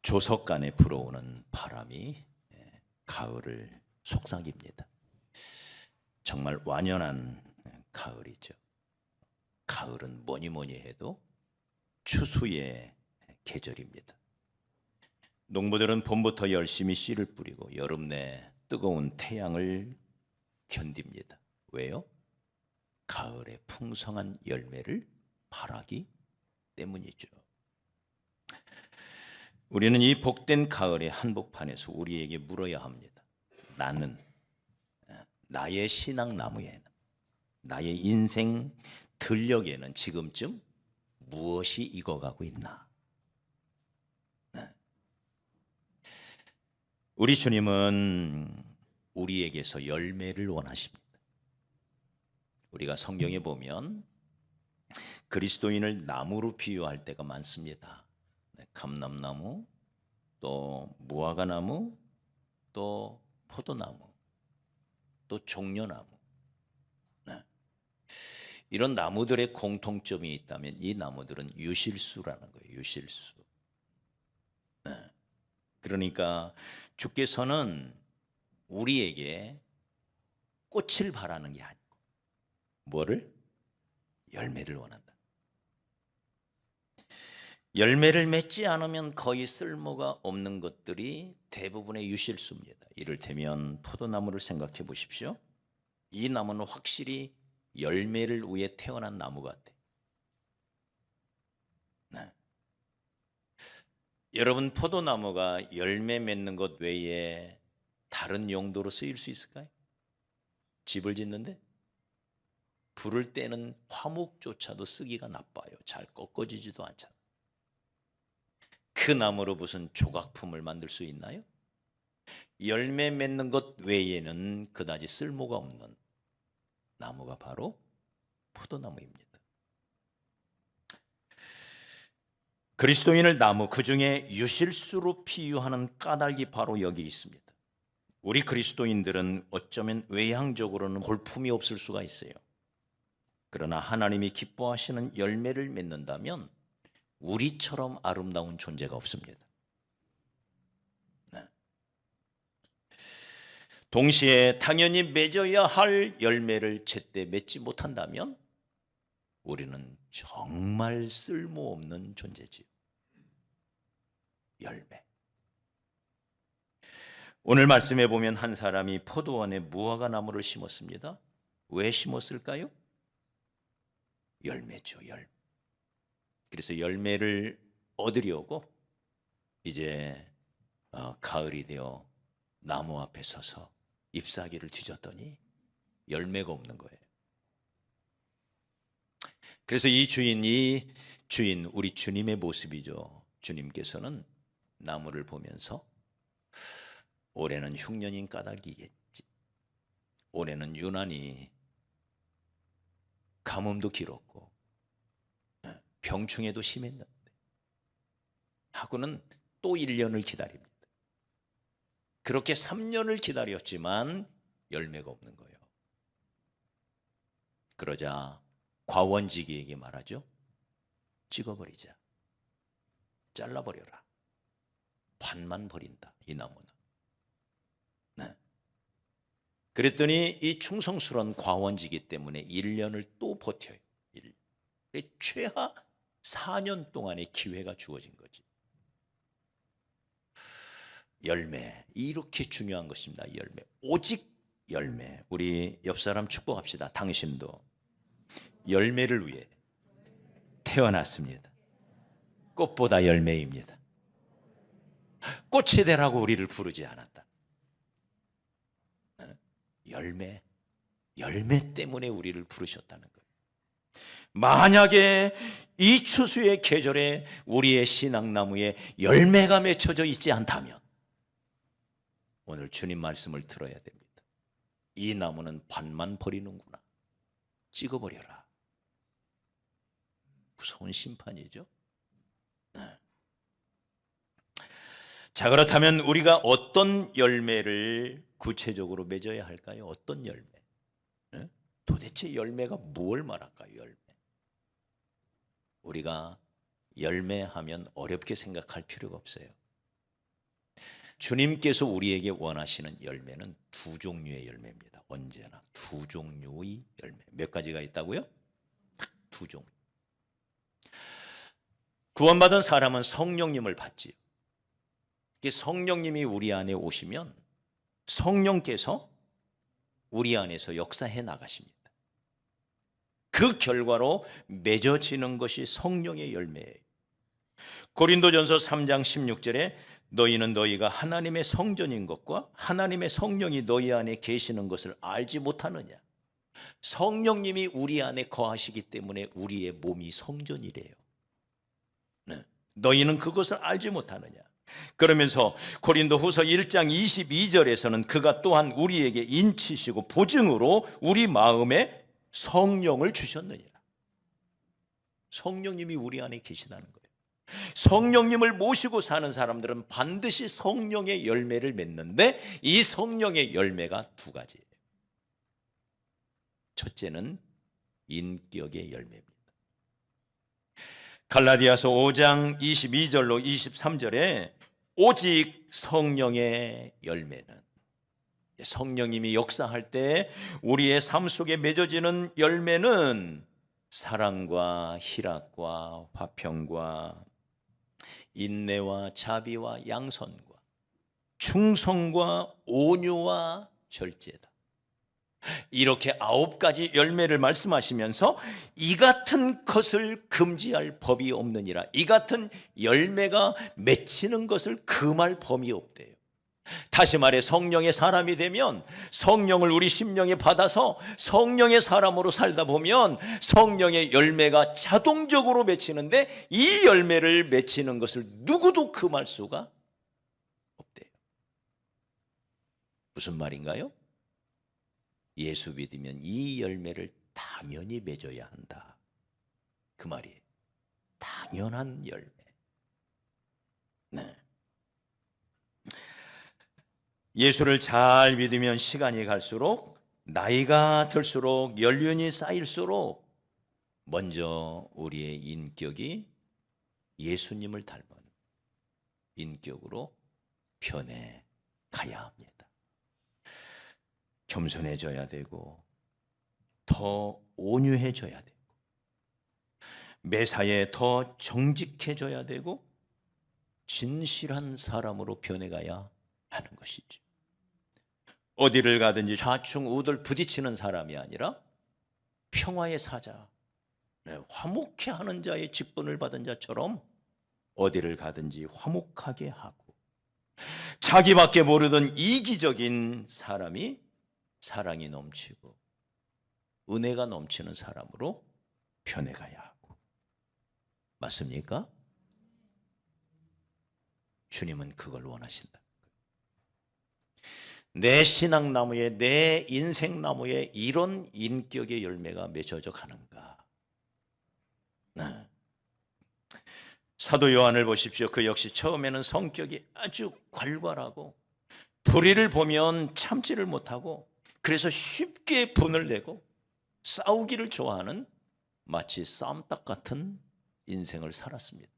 조석간에 불어오는 바람이 가을을 속삭입니다. 정말 완연한 가을이죠. 가을은 뭐니 해도 추수의 계절입니다. 농부들은 봄부터 열심히 씨를 뿌리고 여름 내 뜨거운 태양을 견딥니다. 왜요? 가을의 풍성한 열매를 바라기 때문이죠. 우리는 이 복된 가을의 한복판에서 우리에게 물어야 합니다. 나는 나의 신앙나무에는, 나의 인생 들녘에는 지금쯤 무엇이 익어가고 있나? 우리 주님은 우리에게서 열매를 원하십니다. 우리가 성경에 보면 그리스도인을 나무로 비유할 때가 많습니다. 감람나무, 또 무화과나무, 또 포도나무, 또 종려나무. 이런 나무들의 공통점이 있다면 이 나무들은 유실수라는 거예요. 유실수. 그러니까 주께서는 우리에게 꽃을 바라는 게 아니고 뭐를? 열매를 원한다. 열매를 맺지 않으면 거의 쓸모가 없는 것들이 대부분의 유실수입니다. 이를테면 포도나무를 생각해 보십시오. 이 나무는 확실히 열매를 위해 태어난 나무 같아. 여러분, 포도나무가 열매 맺는 것 외에 다른 용도로 쓰일 수 있을까요? 집을 짓는데 불을 떼는 화목조차도 쓰기가 나빠요. 잘 꺾어지지도 않잖아. 그 나무로 무슨 조각품을 만들 수 있나요? 열매 맺는 것 외에는 그다지 쓸모가 없는 나무가 바로 포도나무입니다. 그리스도인을 나무, 그중에 유실수로 비유하는 까닭이 바로 여기 있습니다. 우리 그리스도인들은 어쩌면 외향적으로는 볼품이 없을 수가 있어요. 그러나 하나님이 기뻐하시는 열매를 맺는다면 우리처럼 아름다운 존재가 없습니다. 동시에 당연히 맺어야 할 열매를 제때 맺지 못한다면 우리는 정말 쓸모없는 존재지요. 열매. 오늘 말씀해 보면 한 사람이 포도원에 무화과 나무를 심었습니다. 왜 심었을까요? 열매죠, 열매. 그래서 열매를 얻으려고 이제 가을이 되어 나무 앞에 서서 잎사귀를 뒤졌더니 열매가 없는 거예요. 그래서 이 주인, 우리 주님의 모습이죠. 주님께서는 나무를 보면서 올해는 흉년인 까닭이겠지. 올해는 유난히 가뭄도 길었고 병충해도 심했는데 하고는 또 1년을 기다립니다. 그렇게 3년을 기다렸지만 열매가 없는 거예요. 그러자 과원지기에게 말하죠. 찍어버리자. 잘라버려라. 반만 버린다, 이 나무는. 네. 그랬더니 이 충성스러운 과원지기 때문에 1년을 또 버텨요. 최하 4년 동안의 기회가 주어진 거지. 열매, 이렇게 중요한 것입니다. 열매, 오직 열매. 우리 옆 사람 축복합시다. 당신도 열매를 위해 태어났습니다. 꽃보다 열매입니다. 꽃이 되라고 우리를 부르지 않았다. 열매 때문에 우리를 부르셨다는 거예요. 만약에 이 추수의 계절에 우리의 신앙나무에 열매가 맺혀져 있지 않다면 오늘 주님 말씀을 들어야 됩니다. 이 나무는 반만 버리는구나. 찍어버려라. 무서운 심판이죠. 자, 그렇다면 우리가 어떤 열매를 구체적으로 맺어야 할까요? 어떤 열매? 도대체 열매가 뭘 말할까요? 열매. 우리가 열매하면 어렵게 생각할 필요가 없어요. 주님께서 우리에게 원하시는 열매는 두 종류의 열매입니다. 언제나 두 종류의 열매. 몇 가지가 있다고요? 딱 두 종류. 구원받은 사람은 성령님을 받지요. 성령님이 우리 안에 오시면 성령께서 우리 안에서 역사해 나가십니다. 그 결과로 맺어지는 것이 성령의 열매예요. 고린도전서 3장 16절에 너희는 너희가 하나님의 성전인 것과 하나님의 성령이 너희 안에 계시는 것을 알지 못하느냐. 성령님이 우리 안에 거하시기 때문에 우리의 몸이 성전이래요. 네. 너희는 그것을 알지 못하느냐. 그러면서 고린도후서 1장 22절에서는 그가 또한 우리에게 인치시고 보증으로 우리 마음에 성령을 주셨느니라. 성령님이 우리 안에 계시다는 거예요. 성령님을 모시고 사는 사람들은 반드시 성령의 열매를 맺는데 이 성령의 열매가 두 가지예요. 첫째는 인격의 열매입니다. 갈라디아서 5장 22절로 23절에 오직 성령의 열매는, 성령님이 역사할 때 우리의 삶 속에 맺어지는 열매는 사랑과 희락과 화평과 인내와 자비와 양선과 충성과 온유와 절제다. 이렇게 9가지 열매를 말씀하시면서 이 같은 것을 금지할 법이 없느니라. 이 같은 열매가 맺히는 것을 금할 범위 없대요. 다시 말해 성령의 사람이 되면 성령을 우리 심령에 받아서 성령의 사람으로 살다 보면 성령의 열매가 자동적으로 맺히는데 이 열매를 맺히는 것을 누구도 금할 수가 없대요. 무슨 말인가요? 예수 믿으면 이 열매를 당연히 맺어야 한다. 그 말이에요. 당연한 열매. 네. 예수를 잘 믿으면 시간이 갈수록, 나이가 들수록, 연륜이 쌓일수록 먼저 우리의 인격이 예수님을 닮은 인격으로 변해 가야 합니다. 겸손해져야 되고 더 온유해져야 되고 매사에 더 정직해져야 되고 진실한 사람으로 변해가야 하는 것이죠. 어디를 가든지 좌충우돌 부딪히는 사람이 아니라 평화의 사자, 화목해하는 자의 직분을 받은 자처럼 어디를 가든지 화목하게 하고 자기밖에 모르던 이기적인 사람이 사랑이 넘치고 은혜가 넘치는 사람으로 변해가야 하고. 맞습니까? 주님은 그걸 원하신다. 내 신앙나무에, 내 인생나무에 이런 인격의 열매가 맺어져 가는가. 네. 사도 요한을 보십시오. 그 역시 처음에는 성격이 아주 괄괄하고 불의를 보면 참지를 못하고 그래서 쉽게 분을 내고 싸우기를 좋아하는 마치 쌈딱 같은 인생을 살았습니다.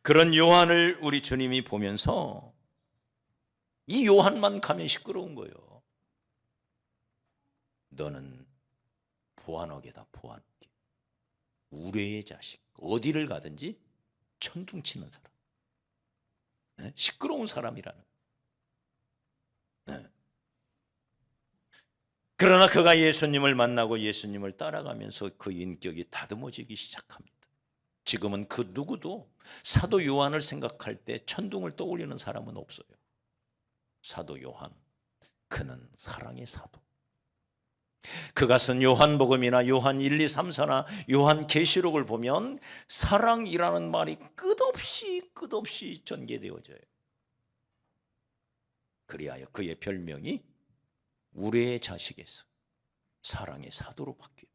그런 요한을 우리 주님이 보면서 이 요한만 가면 시끄러운 거예요. 너는 보안어개다, 보안어개. 우레의 자식. 어디를 가든지 천둥치는 사람. 네? 시끄러운 사람이라는. 네. 그러나 그가 예수님을 만나고 예수님을 따라가면서 그 인격이 다듬어지기 시작합니다. 지금은 그 누구도 사도 요한을 생각할 때 천둥을 떠올리는 사람은 없어요. 사도 요한, 그는 사랑의 사도. 그가 쓴 요한복음이나 요한 1, 2, 3, 4나 요한 계시록을 보면 사랑이라는 말이 끝없이 전개되어져요. 그리하여 그의 별명이 우레의 자식에서 사랑의 사도로 바뀌어요.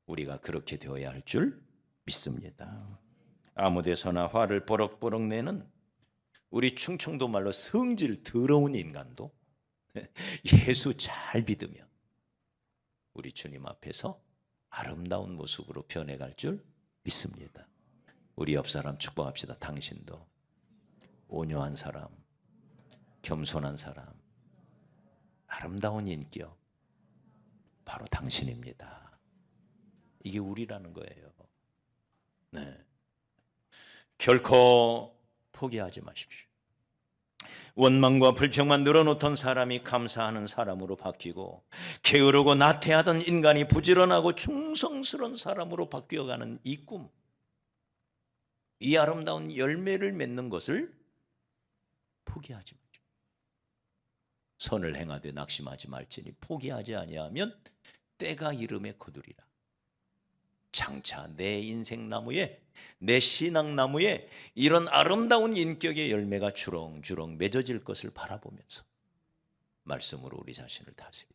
우리가 그렇게 되어야 할 줄 믿습니다. 아무 데서나 화를 버럭버럭 내는 우리 충청도 말로 성질 더러운 인간도 예수 잘 믿으면 우리 주님 앞에서 아름다운 모습으로 변해갈 줄 믿습니다. 우리 옆 사람 축복합시다. 당신도 온유한 사람, 겸손한 사람, 아름다운 인격, 바로 당신입니다. 이게 우리라는 거예요. 네. 결코 포기하지 마십시오. 원망과 불평만 늘어놓던 사람이 감사하는 사람으로 바뀌고, 게으르고 나태하던 인간이 부지런하고 충성스러운 사람으로 바뀌어가는 이 꿈, 이 아름다운 열매를 맺는 것을 포기하지 마십시오. 선을 행하되 낙심하지 말지니 포기하지 아니하면 때가 이름에 거두리라. 장차 내 인생나무에, 내 신앙나무에 이런 아름다운 인격의 열매가 주렁주렁 맺어질 것을 바라보면서 말씀으로 우리 자신을 다스리고,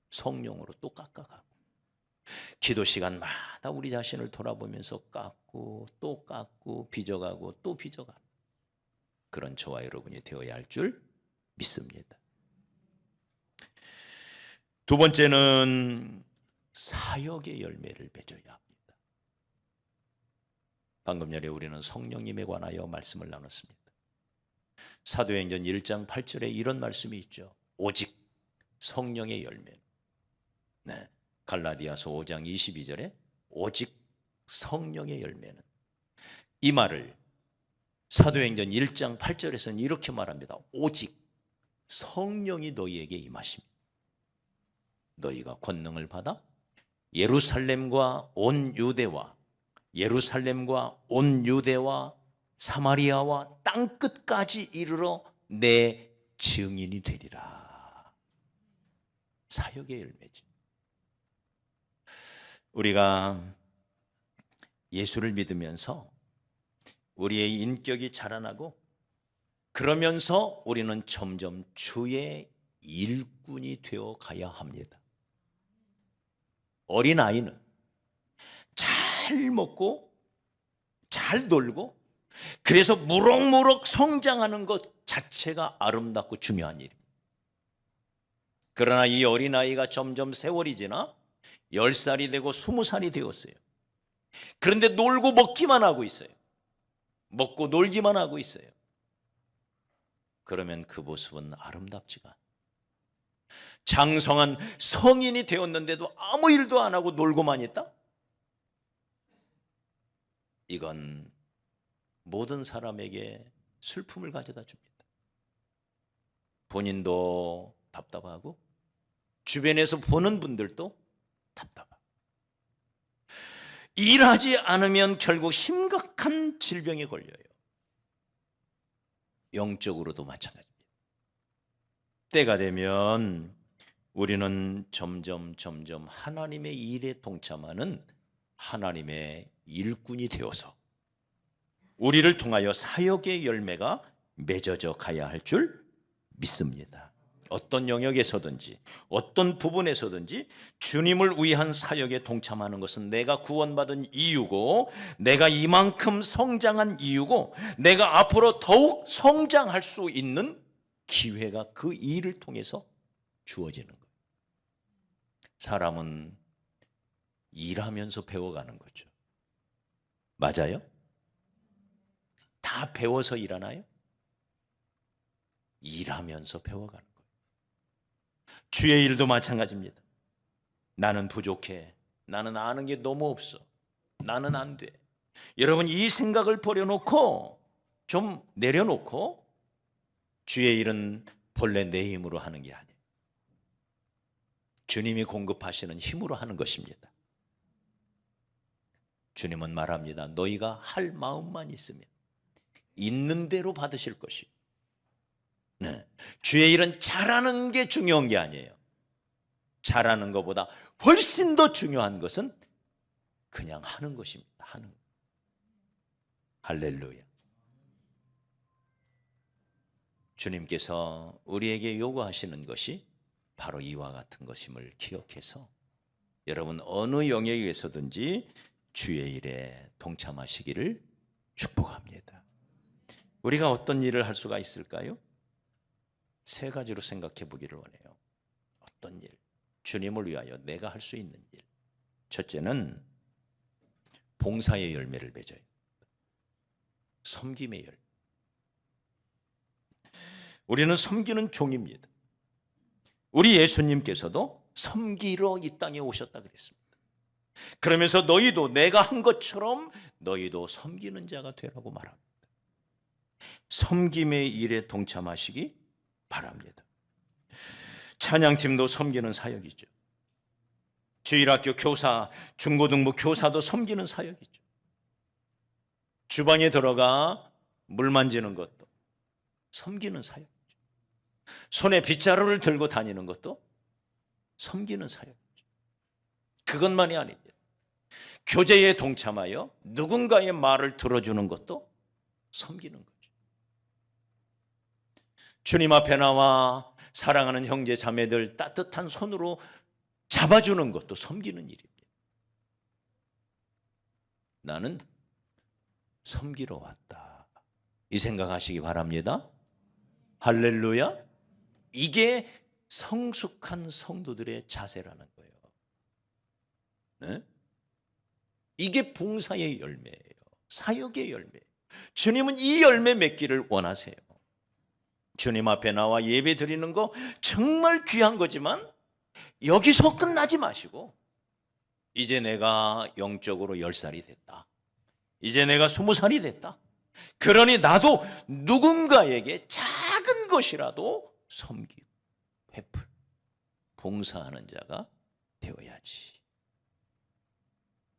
성령으로 또 깎아가고, 기도 시간마다 우리 자신을 돌아보면서 깎고 또 깎고 빚어가고 또 빚어가는 그런 저와 여러분이 되어야 할 줄 믿습니다. 두 번째는 사역의 열매를 맺어야 합니다. 방금 전에 우리는 성령님에 관하여 말씀을 나눴습니다. 사도행전 1장 8절에 이런 말씀이 있죠. 오직 성령의 열매. 네. 갈라디아서 5장 22절에 오직 성령의 열매는, 이 말을 사도행전 1장 8절에서는 이렇게 말합니다. 오직 성령이 너희에게 임하십니다. 너희가 권능을 받아 예루살렘과 온 유대와 사마리아와 땅끝까지 이르러 내 증인이 되리라. 사역의 열매지. 우리가 예수를 믿으면서 우리의 인격이 자라나고, 그러면서 우리는 점점 주의 일꾼이 되어 가야 합니다. 어린아이는 잘 먹고 잘 놀고, 그래서 무럭무럭 성장하는 것 자체가 아름답고 중요한 일입니다. 그러나 이 어린아이가 점점 세월이 지나 10살이 되고 20살이 되었어요. 그런데 놀고 먹기만 하고 있어요. 먹고 놀기만 하고 있어요. 그러면 그 모습은 아름답지가 않아요. 장성한 성인이 되었는데도 아무 일도 안 하고 놀고만 있다? 이건 모든 사람에게 슬픔을 가져다 줍니다. 본인도 답답하고 주변에서 보는 분들도 답답하고, 일하지 않으면 결국 심각한 질병에 걸려요. 영적으로도 마찬가지입니다. 때가 되면 우리는 점점 하나님의 일에 동참하는 하나님의 일꾼이 되어서 우리를 통하여 사역의 열매가 맺어져 가야 할 줄 믿습니다. 어떤 영역에서든지 어떤 부분에서든지 주님을 위한 사역에 동참하는 것은 내가 구원받은 이유고, 내가 이만큼 성장한 이유고, 내가 앞으로 더욱 성장할 수 있는 기회가 그 일을 통해서 주어지는 거예요. 사람은 일하면서 배워가는 거죠. 맞아요? 다 배워서 일하나요? 일하면서 배워가는 거예요. 주의 일도 마찬가지입니다. 나는 부족해. 나는 아는 게 너무 없어. 나는 안 돼. 여러분, 이 생각을 버려놓고, 좀 내려놓고, 주의 일은 본래 내 힘으로 하는 게 아니에요. 주님이 공급하시는 힘으로 하는 것입니다. 주님은 말합니다. 너희가 할 마음만 있으면 있는 대로 받으실 것이요. 네. 주의 일은 잘하는 게 중요한 게 아니에요. 잘하는 것보다 훨씬 더 중요한 것은 그냥 하는 것입니다. 하는 것. 할렐루야. 주님께서 우리에게 요구하시는 것이 바로 이와 같은 것임을 기억해서 여러분 어느 영역에서든지 주의 일에 동참하시기를 축복합니다. 우리가 어떤 일을 할 수가 있을까요? 세 가지로 생각해 보기를 원해요. 어떤 일? 주님을 위하여 내가 할 수 있는 일. 첫째는 봉사의 열매를 맺어요. 섬김의 열매. 우리는 섬기는 종입니다. 우리 예수님께서도 섬기러 이 땅에 오셨다 그랬습니다. 그러면서 너희도 내가 한 것처럼 너희도 섬기는 자가 되라고 말합니다. 섬김의 일에 동참하시기 바랍니다. 찬양팀도 섬기는 사역이죠. 주일학교 교사, 중고등부 교사도 섬기는 사역이죠. 주방에 들어가 물 만지는 것도 섬기는 사역이죠. 손에 빗자루를 들고 다니는 것도 섬기는 사역이죠. 그것만이 아닙니다. 교제에 동참하여 누군가의 말을 들어주는 것도 섬기는 거죠. 주님 앞에 나와 사랑하는 형제 자매들 따뜻한 손으로 잡아주는 것도 섬기는 일입니다. 나는 섬기러 왔다, 이 생각하시기 바랍니다. 할렐루야. 이게 성숙한 성도들의 자세라는 거예요. 네? 이게 봉사의 열매예요. 사역의 열매예요. 주님은 이 열매 맺기를 원하세요. 주님 앞에 나와 예배 드리는 거 정말 귀한 거지만 여기서 끝나지 마시고, 이제 내가 영적으로 10살이 됐다, 이제 내가 20살이 됐다, 그러니 나도 누군가에게 작은 것이라도 섬기고 베풀, 봉사하는 자가 되어야지.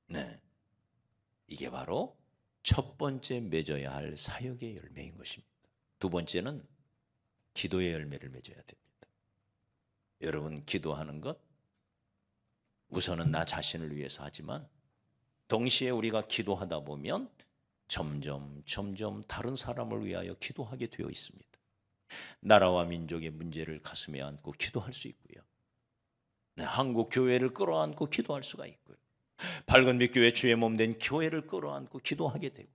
네, 이게 바로 첫 번째 맺어야 할 사역의 열매인 것입니다. 두 번째는 기도의 열매를 맺어야 됩니다. 여러분, 기도하는 것 우선은 나 자신을 위해서 하지만 동시에 우리가 기도하다 보면 점점 다른 사람을 위하여 기도하게 되어 있습니다. 나라와 민족의 문제를 가슴에 안고 기도할 수 있고요. 네, 한국 교회를 끌어안고 기도할 수가 있고요. 밝은빛 교회 주의 몸 된 교회를 끌어안고 기도하게 되고요.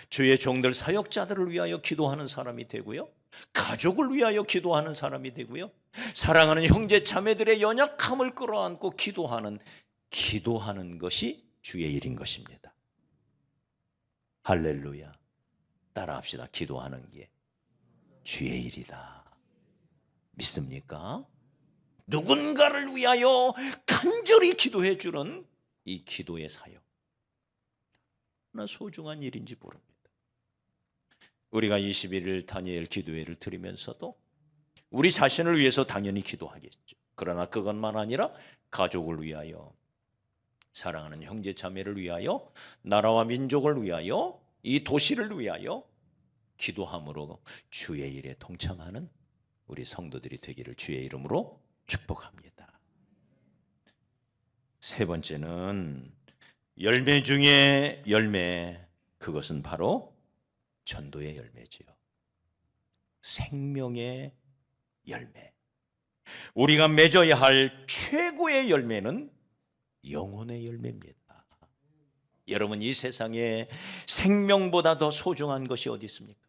주의 종들 사역자들을 위하여 기도하는 사람이 되고요. 가족을 위하여 기도하는 사람이 되고요. 사랑하는 형제 자매들의 연약함을 끌어안고 기도하는 것이 주의 일인 것입니다. 할렐루야. 따라합시다. 기도하는 게 주의 일이다. 믿습니까? 누군가를 위하여 간절히 기도해 주는 이 기도의 사역, 얼마나 소중한 일인지 모릅니다. 우리가 21일 다니엘 기도회를 드리면서도 우리 자신을 위해서 당연히 기도하겠죠. 그러나 그것만 아니라 가족을 위하여, 사랑하는 형제 자매를 위하여, 나라와 민족을 위하여, 이 도시를 위하여 기도함으로 주의 일에 동참하는 우리 성도들이 되기를 주의 이름으로 축복합니다. 세 번째는 열매 중에 열매, 그것은 바로 전도의 열매지요. 생명의 열매. 우리가 맺어야 할 최고의 열매는 영혼의 열매입니다. 여러분, 이 세상에 생명보다 더 소중한 것이 어디 있습니까?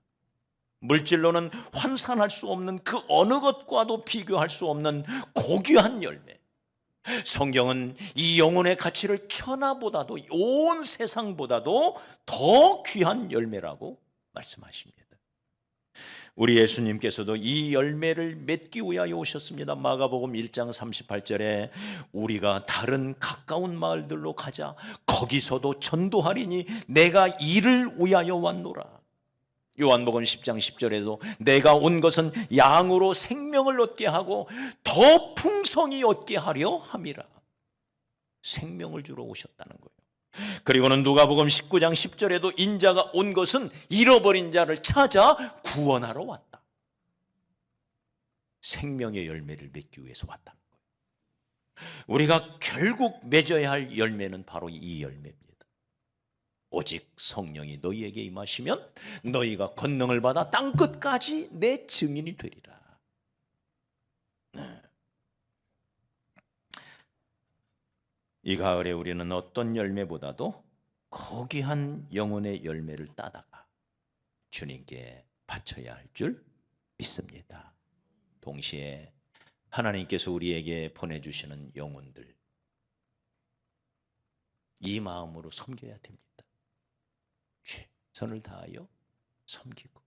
물질로는 환산할 수 없는 그 어느 것과도 비교할 수 없는 고귀한 열매. 성경은 이 영혼의 가치를 천하보다도, 온 세상보다도 더 귀한 열매라고 말씀하십니다. 우리 예수님께서도 이 열매를 맺기 위하여 오셨습니다. 마가복음 1장 38절에 우리가 다른 가까운 마을들로 가자, 거기서도 전도하리니 내가 이를 위하여 왔노라. 요한복음 10장 10절에도 내가 온 것은 양으로 생명을 얻게 하고 더 풍성히 얻게 하려 함이라. 생명을 주러 오셨다는 거예요. 그리고는 누가복음 19장 10절에도 인자가 온 것은 잃어버린 자를 찾아 구원하러 왔다. 생명의 열매를 맺기 위해서 왔다는 거예요. 우리가 결국 맺어야 할 열매는 바로 이 열매입니다. 오직 성령이 너희에게 임하시면 너희가 권능을 받아 땅끝까지 내 증인이 되리라. 이 가을에 우리는 어떤 열매보다도 고귀한 영혼의 열매를 따다가 주님께 바쳐야 할 줄 믿습니다. 동시에 하나님께서 우리에게 보내주시는 영혼들, 이 마음으로 섬겨야 됩니다. 최선을 다하여 섬기고,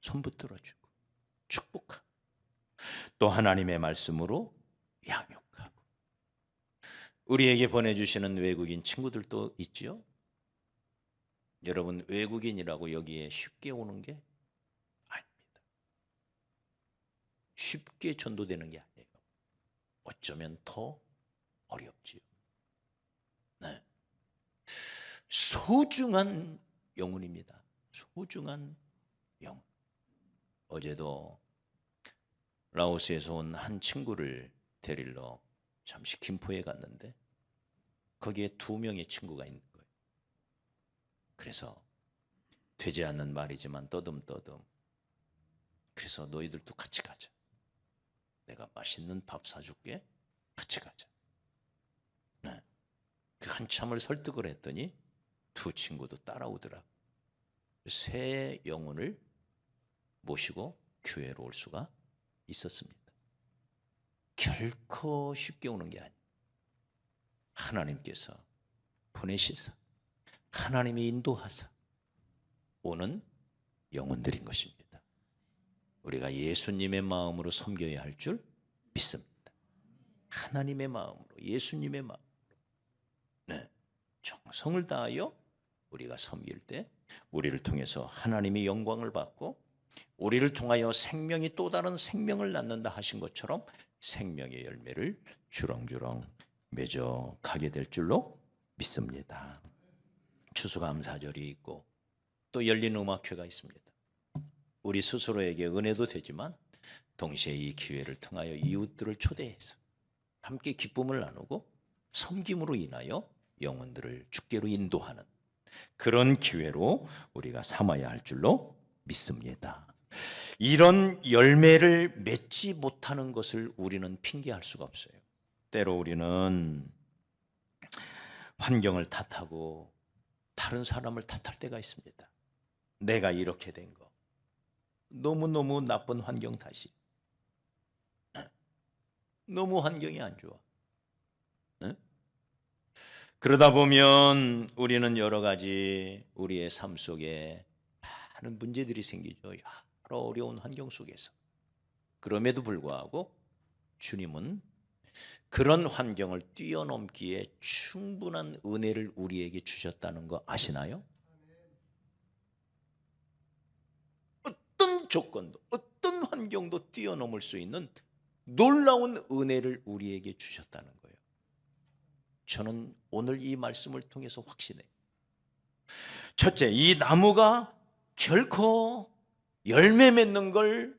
손붙들어주고 축복하고 또 하나님의 말씀으로 양육하고 우리에게 보내주시는 외국인 친구들도 있지요. 여러분 외국인이라고 여기에 쉽게 오는 게 아닙니다. 쉽게 전도되는 게 아니에요. 어쩌면 더 어렵지요. 네. 소중한 영혼입니다. 소중한 영혼. 어제도 라오스에서 온 한 친구를 데리러 잠시 김포에 갔는데 거기에 2명의 친구가 있는 거예요. 그래서 되지 않는 말이지만 떠듬떠듬 그래서 너희들도 같이 가자. 내가 맛있는 밥 사줄게. 같이 가자. 네. 한참을 설득을 했더니 2 친구도 따라오더라. 새 영혼을 모시고 교회로 올 수가 있었습니다. 결코 쉽게 오는 게 아니에요. 하나님께서 보내시사 하나님이 인도하사 오는 영혼들인 것입니다. 우리가 예수님의 마음으로 섬겨야 할 줄 믿습니다. 하나님의 마음으로, 예수님의 마음으로, 네, 정성을 다하여 우리가 섬길 때 우리를 통해서 하나님의 영광을 받고 우리를 통하여 생명이 또 다른 생명을 낳는다 하신 것처럼 생명의 열매를 주렁주렁 맺어 가게 될 줄로 믿습니다. 추수감사절이 있고 또 열린 음악회가 있습니다. 우리 스스로에게 은혜도 되지만 동시에 이 기회를 통하여 이웃들을 초대해서 함께 기쁨을 나누고 섬김으로 인하여 영혼들을 주께로 인도하는 그런 기회로 우리가 삼아야 할 줄로 믿습니다. 이런 열매를 맺지 못하는 것을 우리는 핑계할 수가 없어요. 때로 우리는 환경을 탓하고 다른 사람을 탓할 때가 있습니다. 내가 이렇게 된 거 너무너무 나쁜 환경 탓이 너무 환경이 안 좋아. 그러다 보면 우리는 여러 가지 우리의 삶 속에 많은 문제들이 생기죠. 여러 어려운 환경 속에서. 그럼에도 불구하고 주님은 그런 환경을 뛰어넘기에 충분한 은혜를 우리에게 주셨다는 거 아시나요? 어떤 조건도 어떤 환경도 뛰어넘을 수 있는 놀라운 은혜를 우리에게 주셨다는 거예요. 저는 오늘 이 말씀을 통해서 확신해요. 첫째, 이 나무가 결코 열매 맺는 걸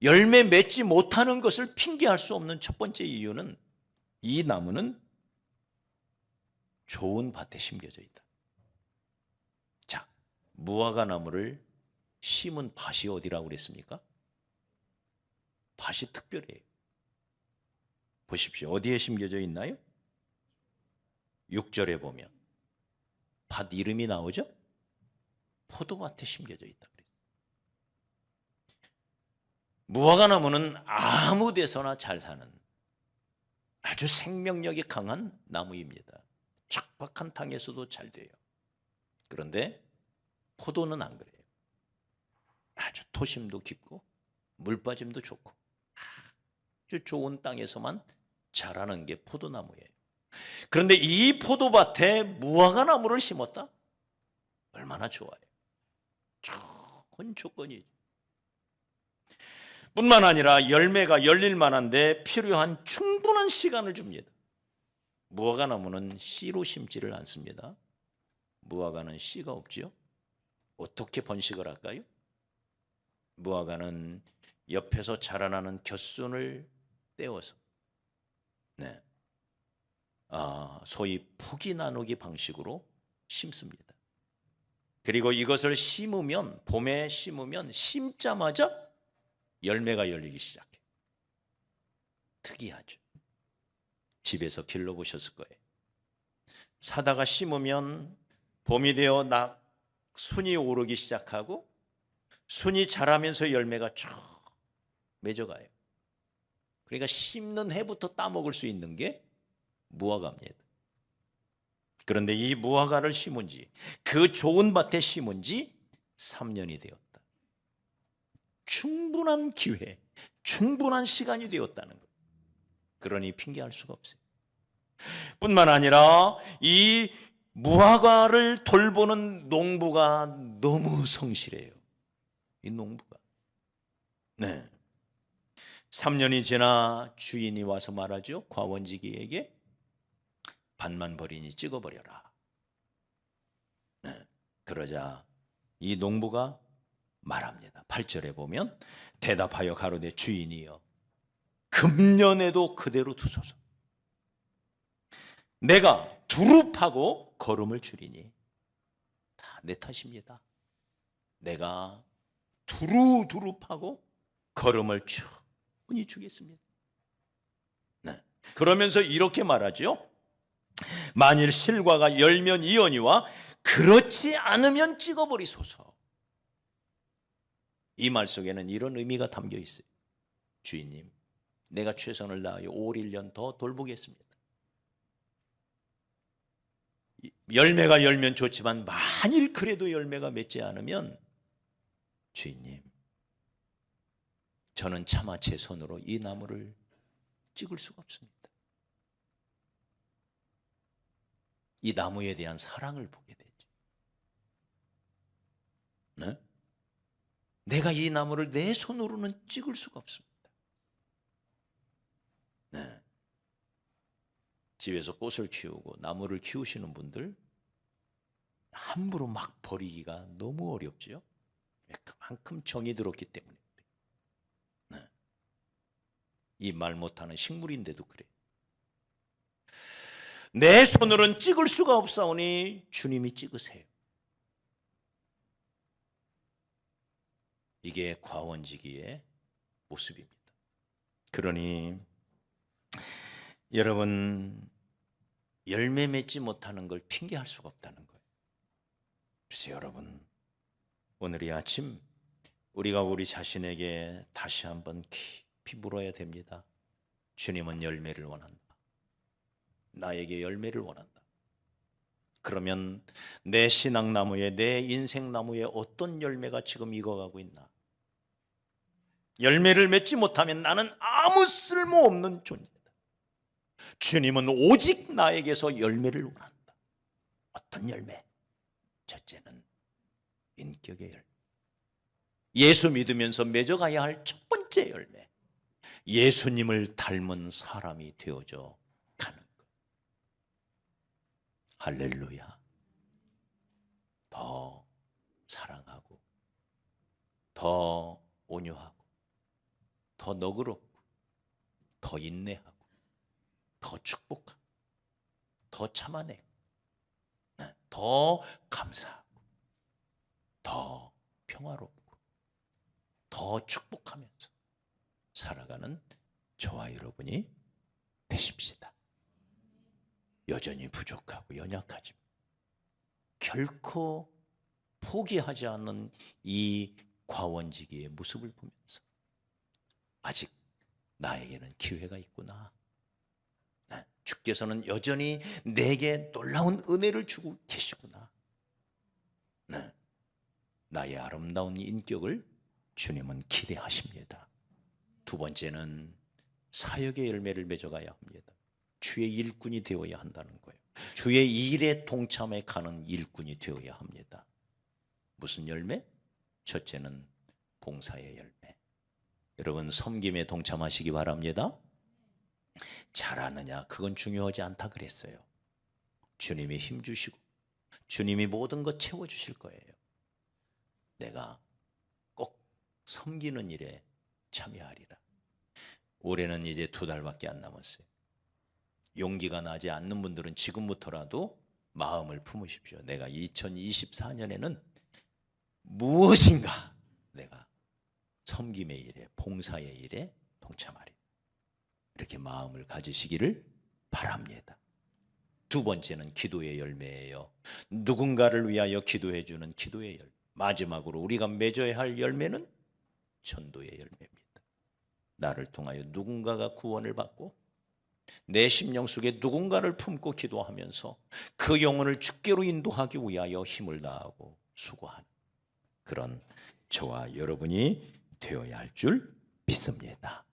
열매 맺지 못하는 것을 핑계할 수 없는 첫 번째 이유는 이 나무는 좋은 밭에 심겨져 있다. 자, 무화과 나무를 심은 밭이 어디라고 그랬습니까? 밭이 특별해요. 보십시오. 어디에 심겨져 있나요? 6절에 보면 밭 이름이 나오죠? 포도밭에 심겨져 있다. 무화과 나무는 아무 데서나 잘 사는 아주 생명력이 강한 나무입니다. 척박한 땅에서도 잘 돼요. 그런데 포도는 안 그래요. 아주 토심도 깊고 물빠짐도 좋고 아주 좋은 땅에서만 자라는 게 포도나무예요. 그런데 이 포도밭에 무화과 나무를 심었다? 얼마나 좋아요. 좋은 조건이죠. 뿐만 아니라 열매가 열릴 만한데 필요한 충분한 시간을 줍니다. 무화과 나무는 씨로 심지를 않습니다. 무화과는 씨가 없지요. 어떻게 번식을 할까요? 무화과는 옆에서 자라나는 곁순을 떼어서 소위 포기 나누기 방식으로 심습니다. 그리고 이것을 심으면 봄에 심으면 심자마자 열매가 열리기 시작해요. 특이하죠. 집에서 길러보셨을 거예요. 사다가 심으면 봄이 되어 순이 오르기 시작하고 순이 자라면서 열매가 쭉 맺어가요. 그러니까 심는 해부터 따먹을 수 있는 게 무화과입니다. 그런데 이 무화과를 심은 지 그 좋은 밭에 심은 지 3년이 되었다. 충분한 기회, 충분한 시간이 되었다는 것. 그러니 핑계할 수가 없어요. 뿐만 아니라 이 무화과를 돌보는 농부가 너무 성실해요. 이 농부가. 네. 3년이 지나 주인이 와서 말하죠. 과원지기에게 밭만 버리니 찍어버려라. 네. 그러자 이 농부가 말합니다. 8절에 보면 대답하여 가로되 주인이여 금년에도 그대로 두소서. 내가 두릅하고 거름을 줄이니 다 내 탓입니다. 내가 두릅하고 거름을 충분히 주겠습니다. 네. 그러면서 이렇게 말하죠. 만일 실과가 열면 이언이와 그렇지 않으면 찍어버리소서. 이 말 속에는 이런 의미가 담겨 있어요. 주인님, 내가 최선을 다하여 5월 1년 더 돌보겠습니다. 열매가 열면 좋지만 만일 그래도 열매가 맺지 않으면 주인님, 저는 차마 제 손으로 이 나무를 찍을 수가 없습니다. 이 나무에 대한 사랑을 보게 되죠. 네? 내가 이 나무를 내 손으로는 찍을 수가 없습니다. 네. 집에서 꽃을 키우고 나무를 키우시는 분들 함부로 막 버리기가 너무 어렵죠. 그만큼 정이 들었기 때문에. 네. 이 말 못하는 식물인데도 그래요. 내 손으로는 찍을 수가 없사오니 주님이 찍으세요. 이게 과원지기의 모습입니다. 그러니 여러분, 열매 맺지 못하는 걸 핑계할 수가 없다는 거예요. 그래서 여러분, 오늘 이 아침 우리가 우리 자신에게 다시 한번 깊이 물어야 됩니다. 주님은 열매를 원한다. 나에게 열매를 원한다. 그러면 내 신앙나무에, 내 인생나무에 어떤 열매가 지금 익어가고 있나? 열매를 맺지 못하면 나는 아무 쓸모없는 존재다. 주님은 오직 나에게서 열매를 원한다. 어떤 열매? 첫째는 인격의 열매. 예수 믿으면서 맺어가야 할 첫 번째 열매. 예수님을 닮은 사람이 되어져 가는 것. 할렐루야. 더 사랑하고, 더 온유하고, 더 너그럽고, 더 인내하고, 더 축복하고, 더 참아내고, 더 감사하고, 더 평화롭고, 더 축복하면서 살아가는 저와 여러분이 되십시다. 여전히 부족하고 연약하지만 결코 포기하지 않는 이 과원지기의 모습을 보면서 아직 나에게는 기회가 있구나. 주께서는 여전히 내게 놀라운 은혜를 주고 계시구나. 나의 아름다운 인격을 주님은 기대하십니다. 두 번째는 사역의 열매를 맺어가야 합니다. 주의 일꾼이 되어야 한다는 거예요. 주의 일에 동참해 가는 일꾼이 되어야 합니다. 무슨 열매? 첫째는 봉사의 열매. 여러분, 섬김에 동참하시기 바랍니다. 잘하느냐, 그건 중요하지 않다 그랬어요. 주님이 힘 주시고 주님이 모든 것 채워주실 거예요. 내가 꼭 섬기는 일에 참여하리라. 올해는 이제 2달밖에 안 남았어요. 용기가 나지 않는 분들은 지금부터라도 마음을 품으십시오. 내가 2024년에는 무엇인가 내가 섬김의 일에, 봉사의 일에 동참하리. 이렇게 마음을 가지시기를 바랍니다. 두 번째는 기도의 열매예요. 누군가를 위하여 기도해 주는 기도의 열매. 마지막으로 우리가 맺어야 할 열매는 전도의 열매입니다. 나를 통하여 누군가가 구원을 받고 내 심령 속에 누군가를 품고 기도하면서 그 영혼을 주께로 인도하기 위하여 힘을 다하고 수고하는 그런 저와 여러분이 되어야 할 줄 믿습니다.